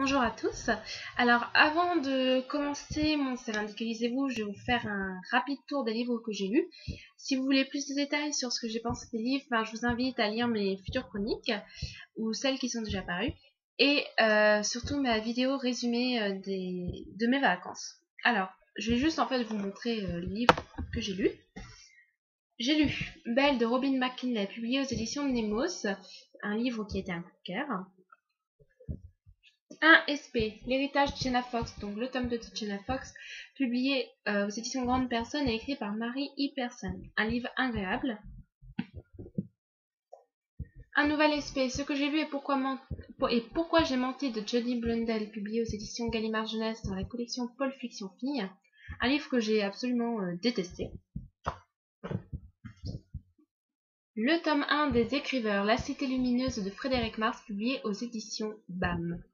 Bonjour à tous. Alors avant de commencer mon C'est lundi que lisez-vous, je vais vous faire un rapide tour des livres que j'ai lus. Si vous voulez plus de détails sur ce que j'ai pensé des livres, je vous invite à lire mes futures chroniques ou celles qui sont déjà parues et surtout ma vidéo résumée de mes vacances. Alors, je vais juste vous montrer les livres que j'ai lus. J'ai lu Belle de Robin McKinley, publié aux éditions de Nemos, un livre qui était un coup de cœur. 1 SP, l'héritage de Jenna Fox, donc le tome 2 de Jenna Fox, publié aux éditions Grande Personne et écrit par Marie E. Persson. Un livre agréable. Un nouvel SP, ce que j'ai vu et pourquoi j'ai menti de Jodie Blundell, publié aux éditions Gallimard Jeunesse dans la collection Paul Fiction Fille. Un livre que j'ai absolument détesté. Le tome 1 des Écriveurs, La Cité Lumineuse de Frédéric Mars, publié aux éditions BAM.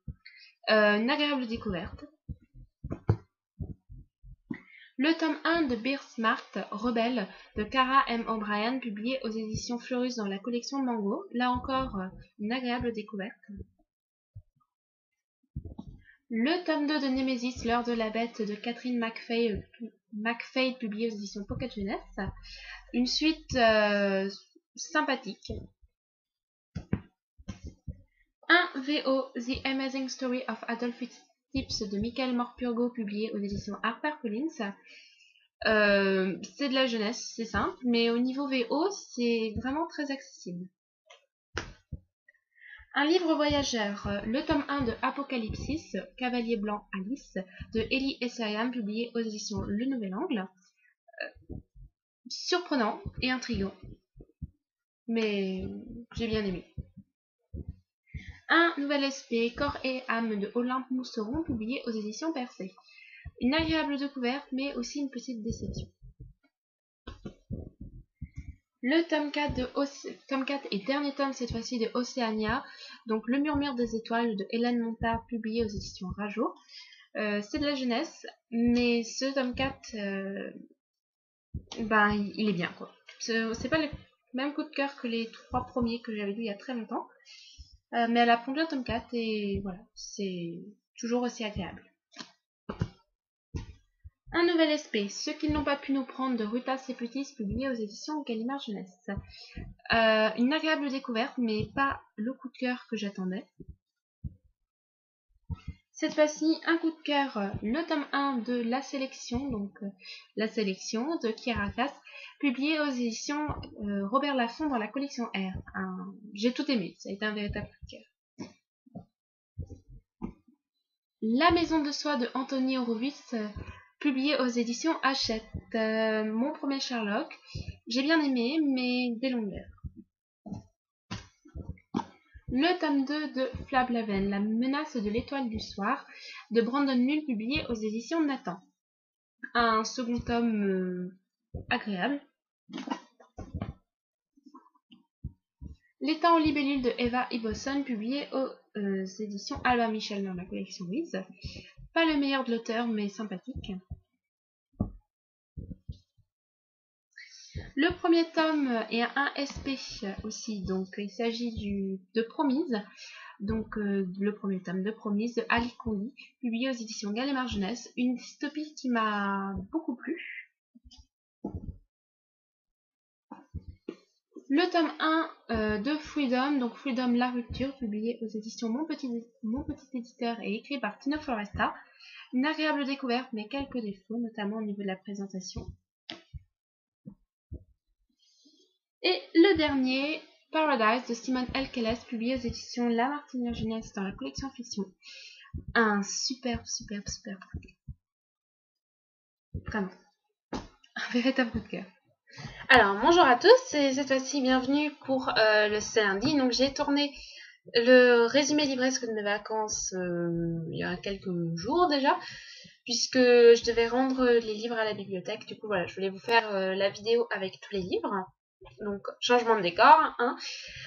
Une agréable découverte. Le tome 1 de Beer Smart, Rebelle, de Cara M. O'Brien, publié aux éditions Fleurus dans la collection Mango. Là encore, une agréable découverte. Le tome 2 de Némésis, L'heure de la bête, de Catherine McFay, publié aux éditions Pocket Jeunesse. Une suite sympathique. 1 VO, The Amazing Story of Adolf Tips, de Michael Morpurgo, publié aux éditions HarperCollins. C'est de la jeunesse, c'est simple, mais au niveau VO, c'est vraiment très accessible. Un livre voyageur, le tome 1 de Apocalypsis, Cavalier Blanc Alice, de Elie Essayam, publié aux éditions Le Nouvel Angle. Surprenant et intriguant, mais j'ai bien aimé. Un nouvel SP, Corps et âme, de Olympe Mousseron, publié aux éditions Percé. Une agréable découverte, mais aussi une petite déception. Le tome 4 et dernier tome cette fois-ci de Océania, donc Le Murmure des Étoiles de Hélène Montard, publié aux éditions Rajo. C'est de la jeunesse, mais ce tome 4, il est bien quoi. C'est pas le même coup de cœur que les 3 premiers que j'avais lus il y a très longtemps, mais elle a pondu un tome 4 et voilà, c'est toujours aussi agréable. Un nouvel SP, Ceux qui n'ont pas pu nous prendre, de Ruta Sepultis, publié aux éditions Gallimard Jeunesse. Une agréable découverte, mais pas le coup de cœur que j'attendais. Cette fois-ci, un coup de cœur, le tome 1 de La Sélection, La Sélection de Kierakas, publié aux éditions Robert Laffont dans la collection R. J'ai tout aimé, ça a été un véritable coup de cœur. La Maison de Soie de Anthony Horowitz, publié aux éditions Hachette. Mon premier Sherlock, j'ai bien aimé, mais des longueurs. Le tome 2 de Flablaven, La menace de l'étoile du soir, de Brandon Mull, publié aux éditions Nathan. Un second tome agréable. Les temps aux libellules de Eva Ibbotson, publié aux éditions Albin Michel dans la collection Wiz. Pas le meilleur de l'auteur, mais sympathique. Le premier tome est un SP aussi, donc il s'agit de Promise, le premier tome de Promise de Ali Kondi, publié aux éditions Gallimard Jeunesse, une dystopie qui m'a beaucoup plu. Le tome 1 de Freedom, donc Freedom La Rupture, publié aux éditions Mon Petit Éditeur et écrit par Tino Floresta. Une agréable découverte, mais quelques défauts, notamment au niveau de la présentation. Et le dernier, Paradise de Simone Elkeles, publié aux éditions La Martinière Jeunesse dans la collection Fiction. Un superbe. Vraiment. Un véritable coup de cœur. Alors, bonjour à tous, et cette fois-ci, bienvenue pour le C'est lundi. Donc, j'ai tourné le résumé livresque de mes vacances il y a quelques jours déjà, puisque je devais rendre les livres à la bibliothèque. Du coup, voilà, je voulais vous faire la vidéo avec tous les livres. Donc, changement de décor.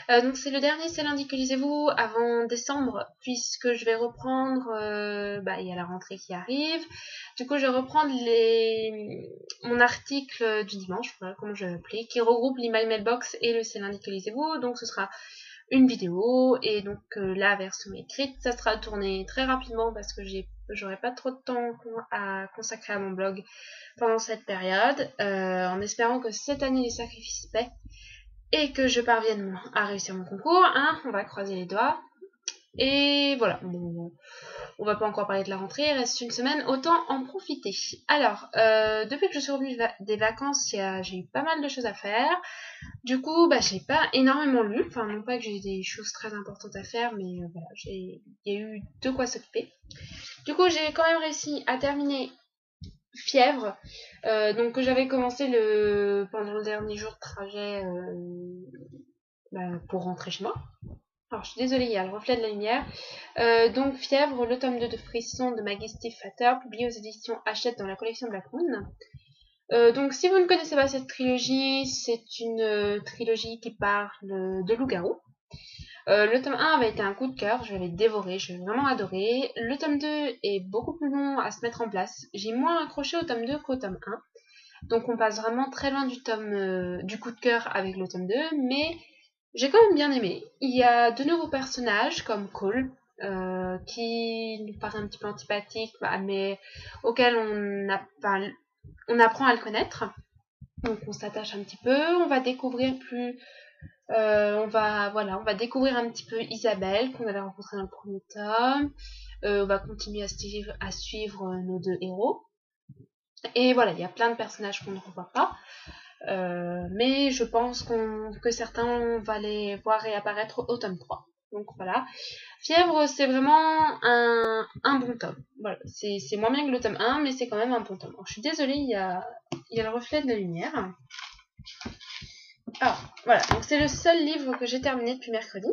Donc, c'est le dernier C'est lundi que lisez-vous avant décembre, puisque je vais reprendre, il y a la rentrée qui arrive. Du coup, je vais reprendre mon article du dimanche, voilà comment je vais l'appeler, qui regroupe l'email mailbox et le C'est lundi que lisez-vous. Donc, ce sera une vidéo. Et donc la version écrite, ça sera tourné très rapidement parce que j'aurai pas trop de temps à consacrer à mon blog pendant cette période, en espérant que cette année les sacrifices paient et que je parvienne à réussir mon concours, hein, on va croiser les doigts. Et voilà, bon, on va pas encore parler de la rentrée, il reste une semaine, autant en profiter. Alors, depuis que je suis revenue des vacances, j'ai eu pas mal de choses à faire. Du coup, j'ai pas énormément lu, enfin non pas que j'ai des choses très importantes à faire, mais voilà, il y a eu de quoi s'occuper. Du coup, j'ai quand même réussi à terminer Fièvre, donc que j'avais commencé pendant le dernier jour de trajet pour rentrer chez moi. Alors, je suis désolée, il y a le reflet de la lumière. Donc, Fièvre, le tome 2 de Frisson de Maggie Stiefvater, publié aux éditions Hachette dans la collection Black Moon. Donc, si vous ne connaissez pas cette trilogie, c'est une trilogie qui parle de loup-garou. Le tome 1 avait été un coup de cœur, je l'avais dévoré, j'ai vraiment adoré. Le tome 2 est beaucoup plus long à se mettre en place. J'ai moins accroché au tome 2 qu'au tome 1. Donc, on passe vraiment très loin du coup de cœur avec le tome 2, mais j'ai quand même bien aimé. Il y a de nouveaux personnages comme Cole, qui nous paraît un petit peu antipathique, mais auquel on apprend à le connaître. Donc on s'attache un petit peu, on va découvrir on va découvrir un petit peu Isabelle qu'on avait rencontrée dans le premier tome. On va continuer à suivre nos deux héros. Et voilà, il y a plein de personnages qu'on ne revoit pas. Mais je pense que certains, on va les voir réapparaître au tome 3. Donc voilà. Fièvre, c'est vraiment un bon tome. Voilà. C'est moins bien que le tome 1, mais c'est quand même un bon tome. Alors, je suis désolée, il y a le reflet de la lumière. Alors, voilà. Donc c'est le seul livre que j'ai terminé depuis mercredi.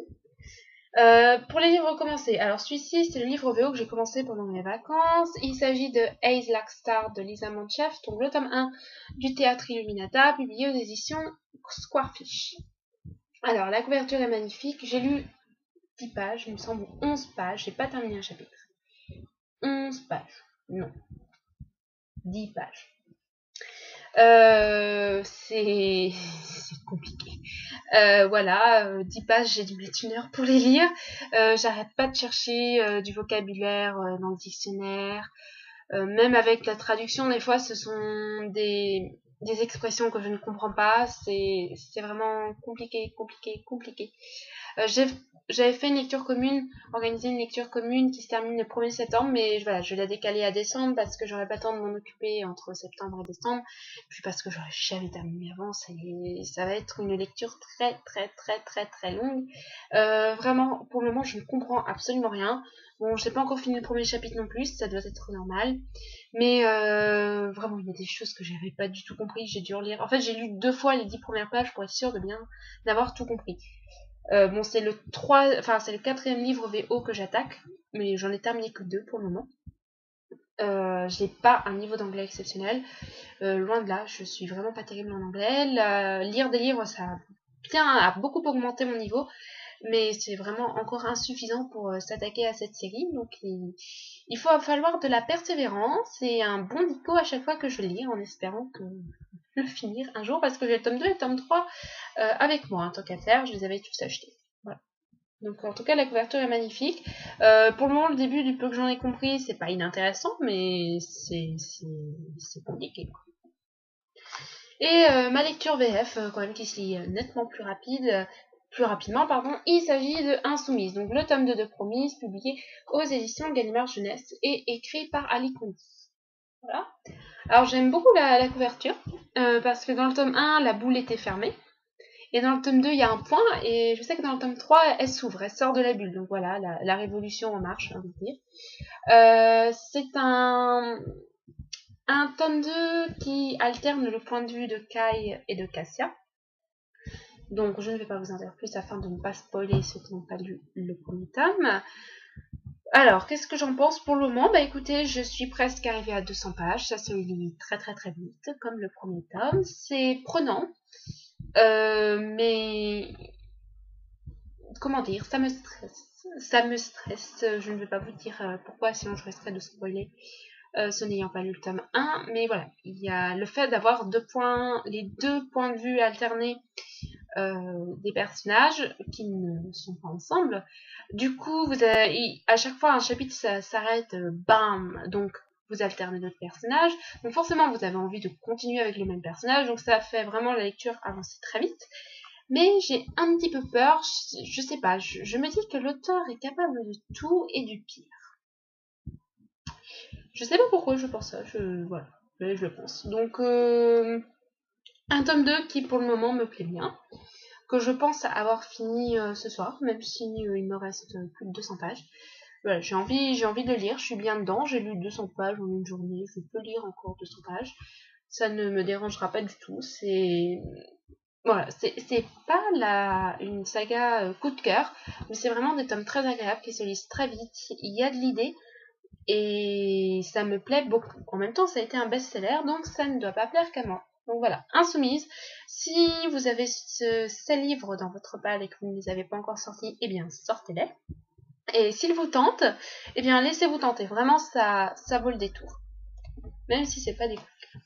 Pour les livres commencés, alors celui-ci c'est le livre VO que j'ai commencé pendant mes vacances. Il s'agit de Haze Like Star de Lisa Monchef, donc le tome 1 du Théâtre Illuminata, publié aux éditions Squarefish. Alors la couverture est magnifique, j'ai lu 10 pages, il me semble 11 pages, j'ai pas terminé un chapitre. 11 pages, non, 10 pages. C'est compliqué. Voilà, 10 pages, j'ai dû mettre 1 heure pour les lire. J'arrête pas de chercher du vocabulaire dans le dictionnaire. Même avec la traduction, des fois, ce sont des expressions que je ne comprends pas. C'est vraiment compliqué. J'avais fait organisé une lecture commune qui se termine le 1er septembre, mais voilà, je l'ai décalée à décembre parce que j'aurais pas le temps de m'en occuper entre septembre et décembre, puis parce que j'aurais jamais terminé avant, ça va être une lecture très longue. Vraiment, pour le moment, je ne comprends absolument rien. Bon, j'ai pas encore fini le premier chapitre non plus, ça doit être normal, mais vraiment, il y a des choses que j'avais pas du tout compris, j'ai dû relire. En fait, j'ai lu 2 fois les 10 premières pages pour être sûre d'avoir tout compris. Bon, c'est le 4e livre VO que j'attaque, mais j'en ai terminé que 2 pour le moment. J'ai pas un niveau d'anglais exceptionnel, loin de là, je suis vraiment pas terrible en anglais. Lire des livres, ça a beaucoup augmenté mon niveau, mais c'est vraiment encore insuffisant pour s'attaquer à cette série, donc il va falloir de la persévérance et un bon dico à chaque fois que je lis, en espérant le finir un jour, parce que j'ai le tome 2 et le tome 3 avec moi, en tant qu'à faire, je les avais tous achetés. Voilà. Donc en tout cas, la couverture est magnifique. Pour le moment, le début, du peu que j'en ai compris, c'est pas inintéressant, mais c'est compliqué, quoi. Et ma lecture VF, quand même, qui se lit nettement plus rapidement, il s'agit de Insoumise, donc le tome 2 de Promise, publié aux éditions Gallimard Jeunesse et écrit par Ali Kondi. Voilà. Alors j'aime beaucoup la couverture, parce que dans le tome 1, la boule était fermée, et dans le tome 2, il y a un point, et je sais que dans le tome 3, elle s'ouvre, elle sort de la bulle, donc voilà, la révolution en marche, j'ai envie de dire. C'est un tome 2 qui alterne le point de vue de Kai et de Cassia. Donc je ne vais pas vous en dire plus afin de ne pas spoiler ceux qui n'ont pas lu le premier tome. Alors, qu'est-ce que j'en pense pour le moment? Écoutez, je suis presque arrivée à 200 pages, ça se lit très vite, comme le premier tome. C'est prenant, mais comment dire, ça me stresse. Je ne vais pas vous dire pourquoi, sinon je risquerais de spoiler, ce n'ayant pas lu le tome 1. Mais voilà, il y a le fait d'avoir les deux points de vue alternés des personnages qui ne sont pas ensemble. Du coup, vous avez, à chaque fois un chapitre s'arrête, bam, donc vous alternez d'autres personnages. Donc forcément, vous avez envie de continuer avec le même personnage, donc ça fait vraiment la lecture avancer très vite. Mais j'ai un petit peu peur, je sais pas, je me dis que l'auteur est capable de tout et du pire. Je sais pas pourquoi je pense ça, voilà, je le pense. Donc, un tome 2 qui pour le moment me plaît bien, que je pense avoir fini ce soir, même si il me reste plus de 200 pages. Voilà, j'ai envie de lire, je suis bien dedans, j'ai lu 200 pages en une journée, je peux lire encore 200 pages. Ça ne me dérangera pas du tout, voilà, c'est pas une saga coup de cœur, mais c'est vraiment des tomes très agréables qui se lisent très vite, il y a de l'idée, et ça me plaît beaucoup. En même temps, ça a été un best-seller, donc ça ne doit pas plaire qu'à moi. Donc voilà, Insoumise. Si vous avez ces livres dans votre palle et que vous ne les avez pas encore sortis, eh bien sortez-les. Et s'ils vous tentent, eh bien laissez-vous tenter. Vraiment, ça vaut le détour. Même si c'est pas des coups de cœur.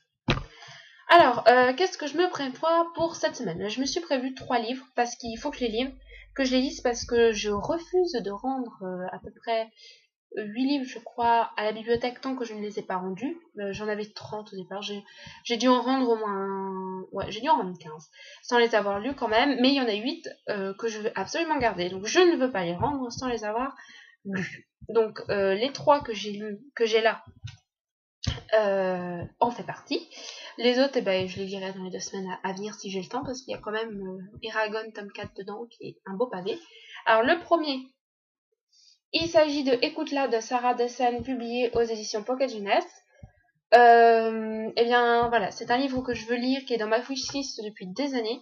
Alors, qu'est-ce que je me prévois pour cette semaine? Je me suis prévu 3 livres parce qu'il faut que je les lise parce que je refuse de rendre à peu près 8 livres, je crois, à la bibliothèque tant que je ne les ai pas rendus. J'en avais 30 au départ. J'ai dû en rendre au moins... Ouais, j'ai dû en rendre 15. Sans les avoir lus quand même. Mais il y en a 8 que je veux absolument garder. Donc je ne veux pas les rendre sans les avoir lus. Donc les 3 que j'ai là, en fait partie. Les autres, eh ben, je les lirai dans les 2 semaines à venir si j'ai le temps. Parce qu'il y a quand même Eragon tome 4 dedans qui est un beau pavé. Alors le premier... Il s'agit de Écoute-la de Sarah Dessen, publié aux éditions Pocket Jeunesse. Eh bien, voilà, c'est un livre que je veux lire, qui est dans ma wishlist depuis des années.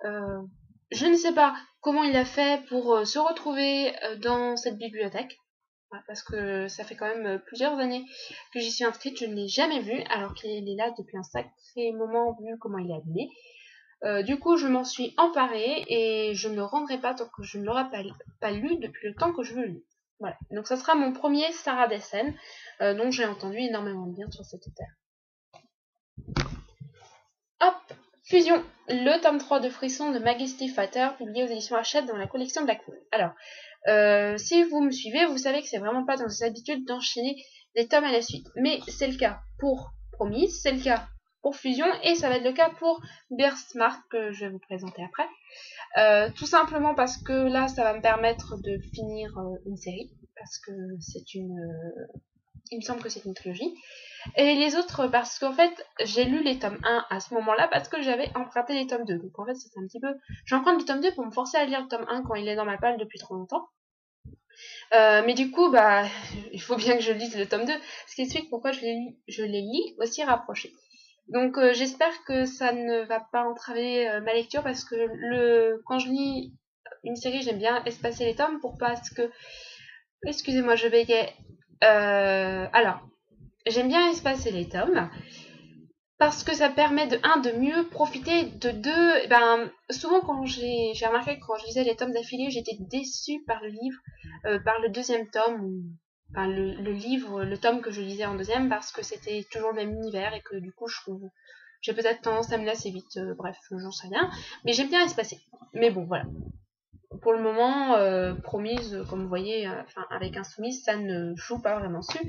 Je ne sais pas comment il a fait pour se retrouver dans cette bibliothèque, parce que ça fait quand même plusieurs années que j'y suis inscrite, je ne l'ai jamais vu, alors qu'il est là depuis un sacré moment, vu comment il est habillé. Du coup, je m'en suis emparée et je ne le rendrai pas tant que je ne l'aurai pas lu depuis le temps que je veux le lire. Voilà, donc ça sera mon premier Sarah Dessen, dont j'ai entendu énormément de bien sur cet auteur. Hop, Fusion, le tome 3 de Frisson de Maggie Stiefvater, publié aux éditions Hachette dans la collection de la Cour. Alors, si vous me suivez, vous savez que c'est vraiment pas dans mes habitudes d'enchaîner des tomes à la suite. Mais c'est le cas pour Promise, c'est le cas pour Fusion, et ça va être le cas pour Birthmark, que je vais vous présenter après. Tout simplement parce que là, ça va me permettre de finir une série, parce que il me semble que c'est une trilogie. Et les autres, parce qu'en fait, j'ai lu les tomes 1 à ce moment-là, parce que j'avais emprunté les tomes 2. Donc en fait, c'est un petit peu... J'emprunte le tome 2 pour me forcer à lire le tome 1 quand il est dans ma palle depuis trop longtemps. Mais du coup, bah, il faut bien que je lise le tome 2, ce qui explique pourquoi je les lis aussi rapprochés. Donc j'espère que ça ne va pas entraver ma lecture, parce que quand je lis une série, j'aime bien espacer les tomes pour pas que... Excusez-moi, je bégayais. Alors, j'aime bien espacer les tomes parce que ça permet de mieux profiter, de deux, ben, souvent quand j'ai remarqué que quand je lisais les tomes d'affilée, j'étais déçue par le livre, par le deuxième tome, enfin le tome que je lisais en deuxième, parce que c'était toujours le même univers et que du coup j'ai peut-être tendance à me lasser vite, bref, j'en sais rien, mais j'aime bien espacer. Mais bon, voilà. Pour le moment, Promise, comme vous voyez, avec Insoumise, ça ne joue pas vraiment dessus.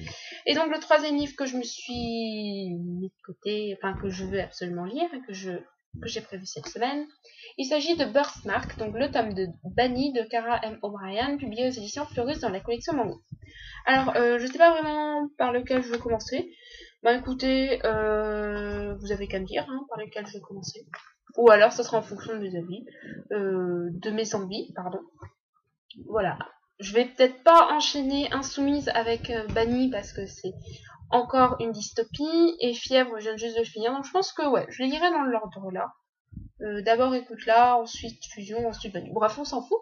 Et donc le troisième livre que je me suis mis de côté, que je veux absolument lire et que j'ai prévu cette semaine, il s'agit de Birthmark, donc le tome de Banni de Cara M. O'Brien, publié aux éditions Fleurus dans la collection Mango. Alors, je ne sais pas vraiment par lequel je veux commencer. Bah écoutez, vous avez qu'à me dire par lequel je vais commencer. Ou alors, ça sera en fonction de mes avis, de mes envies, pardon. Voilà. Je vais peut-être pas enchaîner Insoumise avec Banni parce que c'est encore une dystopie, et Fièvre, je viens juste de le finir. Donc je pense que ouais, je les lirai dans l'ordre là. D'abord Écoute-la, ensuite Fusion, ensuite Banni. Bref, on s'en fout.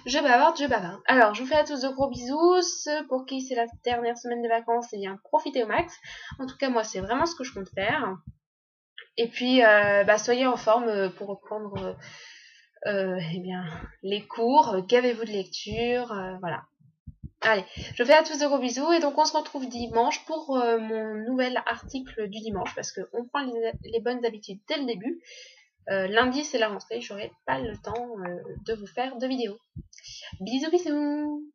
Je bavarde. Alors, je vous fais à tous de gros bisous. Ceux pour qui c'est la dernière semaine de vacances, eh bien, profitez au max. En tout cas, moi, c'est vraiment ce que je compte faire. Et puis, soyez en forme pour reprendre eh bien, les cours. Gavez-vous de lecture. Voilà. Allez, je fais à tous de gros bisous. Et donc, on se retrouve dimanche pour mon nouvel article du dimanche. Parce qu'on prend les bonnes habitudes dès le début. lundi, c'est la rentrée, j'aurai pas le temps de vous faire de vidéos. Bisous bisous.